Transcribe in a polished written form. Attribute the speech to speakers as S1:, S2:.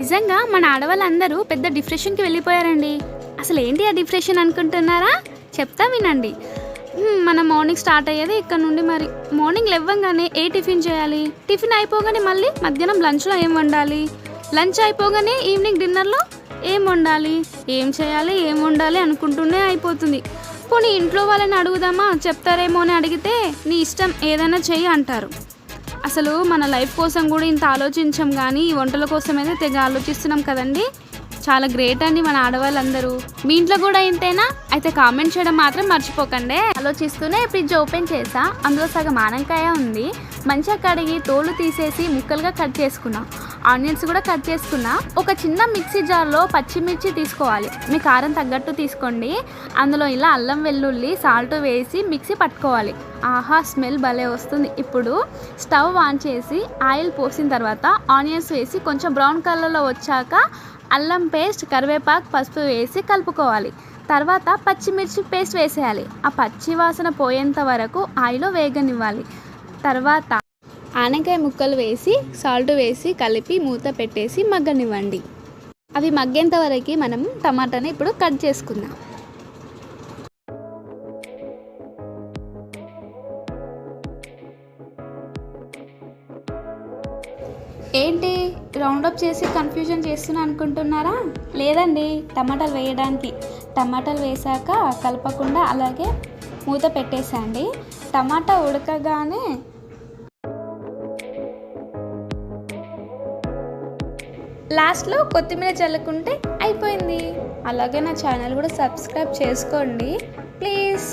S1: నిజంగా మన ఆడవాళ్ళందరూ పెద్ద డిప్రెషన్‌కి వెళ్ళిపోయారండి. అసలేంటి ఆ డిప్రెషన్ అనుకుంటున్నారా? చెప్తా వినండి. మనం మార్నింగ్ స్టార్ట్ అయ్యేది ఇక్కడ నుండి మరి. మార్నింగ్ లెవ్వంగానే ఏ టిఫిన్ చేయాలి? టిఫిన్ అయిపోగానే మళ్ళీ మధ్యాహ్నం లంచ్‌లో ఏం వండాలి? లంచ్ అయిపోగానే ఈవినింగ్ డిన్నర్‌లో ఏం వండాలి? ఏం చేయాలి? ఏం వండాలి? అనుకుంటూనే అయిపోతుంది. పోనీ ఇంట్లో వాళ్ళని అడుగుదామా? చెప్తారేమో అని అడిగితే నీ ఇష్టం ఏదైనా చెయ్యి అంటారు. అసలు మన లైఫ్ కోసం కూడా ఇంత ఆలోచించం కానీ ఈ వంటల కోసం అయితే తెగ ఆలోచిస్తున్నాం కదండి. చాలా గ్రేట్ అండి మన ఆడవాళ్ళందరూ. మీ ఇంట్లో కూడా ఇంతేనా? అయితే కామెంట్ చేయడం మాత్రం మర్చిపోకండి. ఆలోచిస్తూనే ఫ్రిడ్జ్ ఓపెన్ చేసా. అందులో సగం ఆనకాయ ఉంది. మంచిగా కడిగి తోలు తీసేసి ముక్కలుగా కట్ చేసుకున్నా. ఆనియన్స్ కూడా కట్ చేసుకున్నా. ఒక చిన్న మిక్సీ జార్లో పచ్చిమిర్చి తీసుకోవాలి. మీ కారం తగ్గట్టు తీసుకోండి. అందులో ఇలా అల్లం వెల్లుల్లి సాల్ట్ వేసి మిక్సీ పట్టుకోవాలి. ఆహా, స్మెల్ భలే వస్తుంది. ఇప్పుడు స్టవ్ ఆన్ చేసి ఆయిల్ పోసిన తర్వాత ఆనియన్స్ వేసి కొంచెం బ్రౌన్ కలర్లో వచ్చాక అల్లం పేస్ట్, కరివేపాకు, పసుపు వేసి కలుపుకోవాలి. తర్వాత పచ్చిమిర్చి పేస్ట్ వేసేయాలి. ఆ పచ్చి వాసన పోయేంత వరకు ఆయిల్లో వేగనివ్వాలి. తర్వాత ఆనకాయ ముక్కలు వేసి సాల్ట్ వేసి కలిపి మూత పెట్టేసి మగ్గనివ్వండి. అవి మగ్గేంత వరకు మనం టమాటాని ఇప్పుడు కట్ చేసుకుందాం. ఏంటి రౌండప్ చేసి కన్ఫ్యూజన్ చేస్తున్నా అనుకుంటున్నారా? లేదండి, టమాటాలు వేయడానికి. టమాటాలు వేసాక కలపకుండా అలాగే మూత పెట్టేసండి. టమాటా ఉడకగానే లాస్ట్లో కొత్తిమీర చల్లుకుంటే అయిపోయింది. అలాగే నా ఛానల్ కూడా సబ్స్క్రైబ్ చేసుకోండి ప్లీజ్.